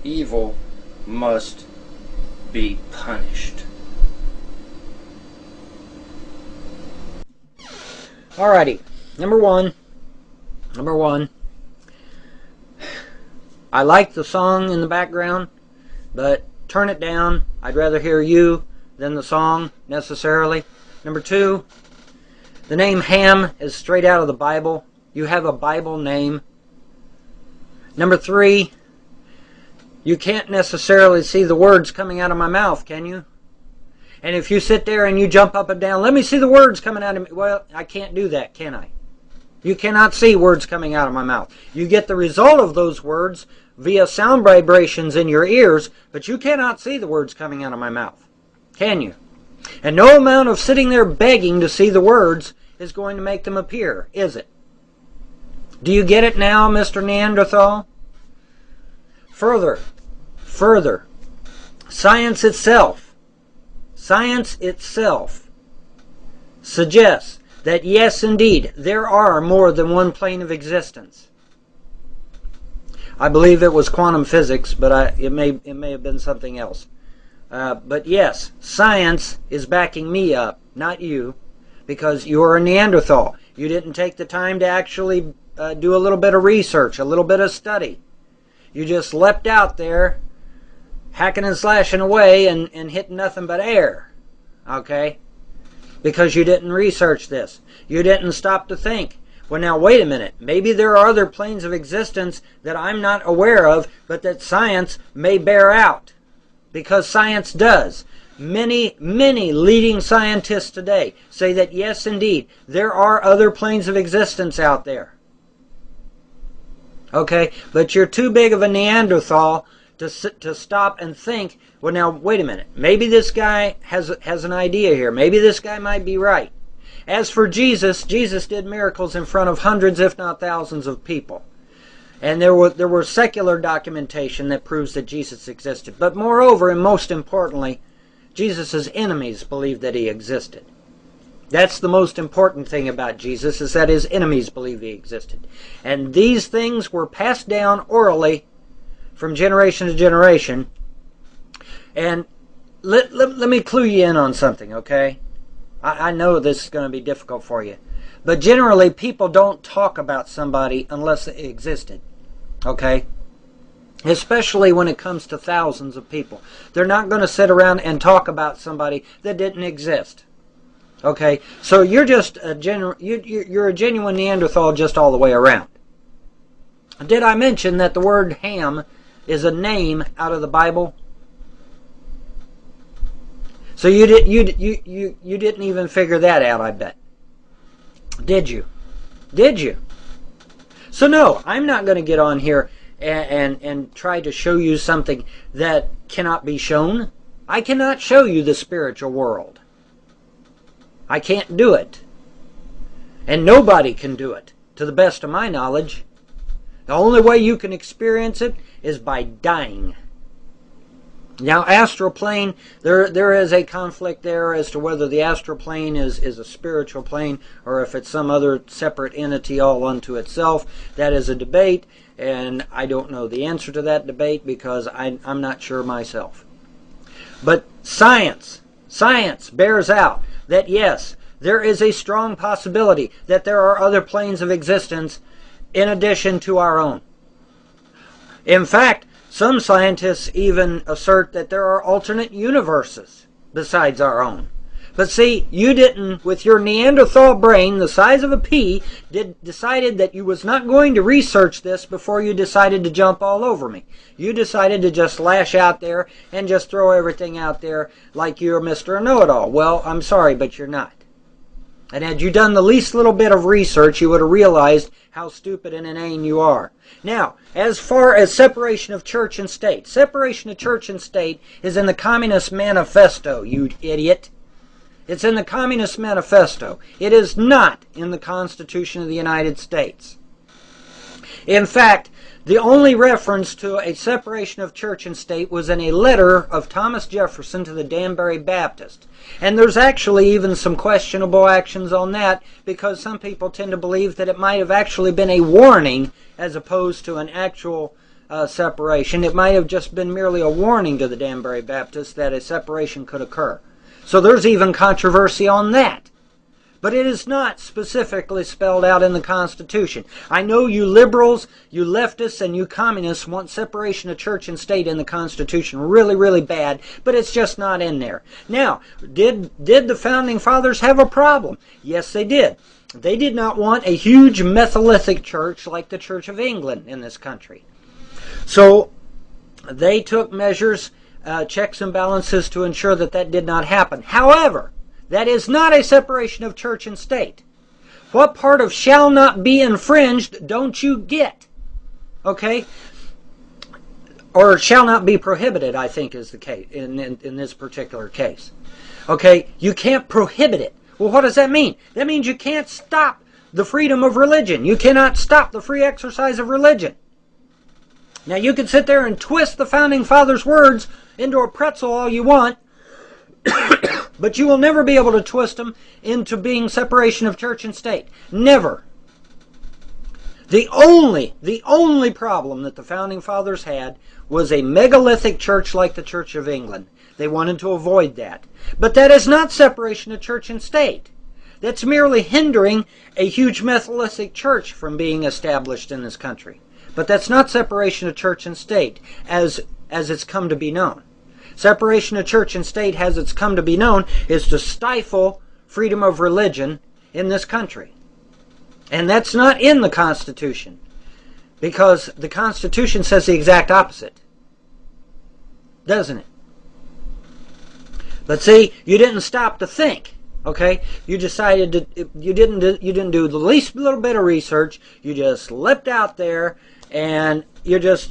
evil must be punished. Alrighty, number one. I like the song in the background, but turn it down. I'd rather hear you than the song necessarily. Number two, the name Ham is straight out of the Bible. You have a Bible name. Number three, you can't necessarily see the words coming out of my mouth, can you? And if you sit there and you jump up and down, let me see the words coming out of me. Well, I can't do that, can I? You cannot see words coming out of my mouth. You get the result of those words via sound vibrations in your ears, but you cannot see the words coming out of my mouth. Can you? And no amount of sitting there begging to see the words is going to make them appear, is it? Do you get it now, Mr. Neanderthal? Further, science itself suggests that yes, indeed, there are more than one plane of existence. I believe it was quantum physics, but it may have been something else. But yes, science is backing me up, not you, because you're a Neanderthal. You didn't take the time to actually do a little bit of research, a little bit of study. You just leapt out there, hacking and slashing away and hitting nothing but air. Okay? Because you didn't research this. You didn't stop to think. Well, now, wait a minute. Maybe there are other planes of existence that I'm not aware of, but that science may bear out. Because science does. Many leading scientists today say that, yes, indeed, there are other planes of existence out there. Okay? But you're too big of a Neanderthal to stop and think, well, now, wait a minute. Maybe this guy has an idea here. Maybe this guy might be right. As for Jesus, Jesus did miracles in front of hundreds, if not thousands, of people. And there were secular documentation that proves that Jesus existed. But moreover, and most importantly, Jesus' enemies believed that he existed. That's the most important thing about Jesus, is that his enemies believed he existed. And these things were passed down orally from generation to generation. And let me clue you in on something, okay? I know this is going to be difficult for you. But generally, people don't talk about somebody unless it existed. Okay? Especially when it comes to thousands of people. They're not going to sit around and talk about somebody that didn't exist. Okay? So you're just you're a genuine Neanderthal just all the way around. Did I mention that the word Ham is a name out of the Bible? So you didn't even figure that out, I bet. Did you? Did you? So no, I'm not going to get on here and try to show you something that cannot be shown. I cannot show you the spiritual world. I can't do it. And nobody can do it, to the best of my knowledge. The only way you can experience it is by dying. Now, astral plane, there is a conflict there as to whether the astral plane is a spiritual plane or if it's some other separate entity all unto itself. That is a debate, and I don't know the answer to that debate because I'm not sure myself. But science bears out that yes, there is a strong possibility that there are other planes of existence in addition to our own. In fact, some scientists even assert that there are alternate universes besides our own. But see, you didn't, with your Neanderthal brain the size of a pea, decided that you was not going to research this before you decided to jump all over me. You decided to just lash out there and just throw everything out there like you're Mr. Know-It-All. Well, I'm sorry, but you're not. And had you done the least little bit of research, you would have realized how stupid and inane you are. Now, as far as separation of church and state, separation of church and state is in the Communist Manifesto, you idiot. It's in the Communist Manifesto. It is not in the Constitution of the United States. In fact, the only reference to a separation of church and state was in a letter of Thomas Jefferson to the Danbury Baptist. And there's actually even some questionable actions on that because some people tend to believe that it might have actually been a warning as opposed to an actual separation. It might have just been merely a warning to the Danbury Baptists that a separation could occur. So there's even controversy on that. But it is not specifically spelled out in the Constitution. I know you liberals, you leftists, and you communists want separation of church and state in the Constitution really, really bad, but it's just not in there. Now, did the Founding Fathers have a problem? Yes, they did. They did not want a huge Methodistic church like the Church of England in this country. So they took measures, checks and balances to ensure that that did not happen. However, that is not a separation of church and state. What part of shall not be infringed don't you get? Okay? Or shall not be prohibited, I think is the case in this particular case. Okay? You can't prohibit it. Well, what does that mean? That means you can't stop the freedom of religion. You cannot stop the free exercise of religion. Now, you can sit there and twist the Founding Fathers' words into a pretzel all you want, but you will never be able to twist them into being separation of church and state. Never. The only problem that the Founding Fathers had was a megalithic church like the Church of England. They wanted to avoid that. But that is not separation of church and state. That's merely hindering a huge Methodistic church from being established in this country. But that's not separation of church and state as it's come to be known. Separation of church and state, as it's come to be known, is to stifle freedom of religion in this country. And that's not in the Constitution, because the Constitution says the exact opposite. Doesn't it? But see, you didn't stop to think. Okay? You decided to, you didn't do the least little bit of research. You just leapt out there and you just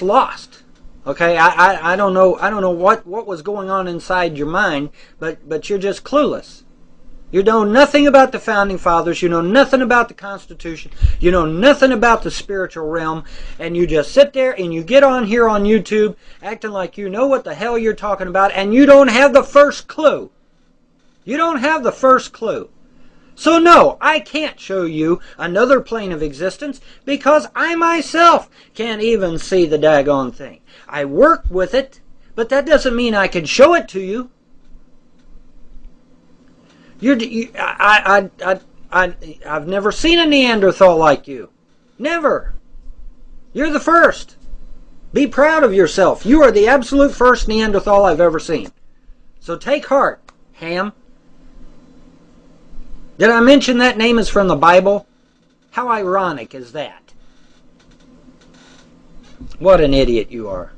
lost. Okay, I don't know what was going on inside your mind, but you're just clueless. You know nothing about the Founding Fathers, you know nothing about the Constitution, you know nothing about the spiritual realm, and you just sit there and you get on here on YouTube acting like you know what the hell you're talking about, and you don't have the first clue. You don't have the first clue. So no, I can't show you another plane of existence because I myself can't even see the daggone thing. I work with it, but that doesn't mean I can show it to you. I've never seen a Neanderthal like you. Never. You're the first. Be proud of yourself. You are the absolute first Neanderthal I've ever seen. So take heart, Ham. Did I mention that name is from the Bible? How ironic is that? What an idiot you are.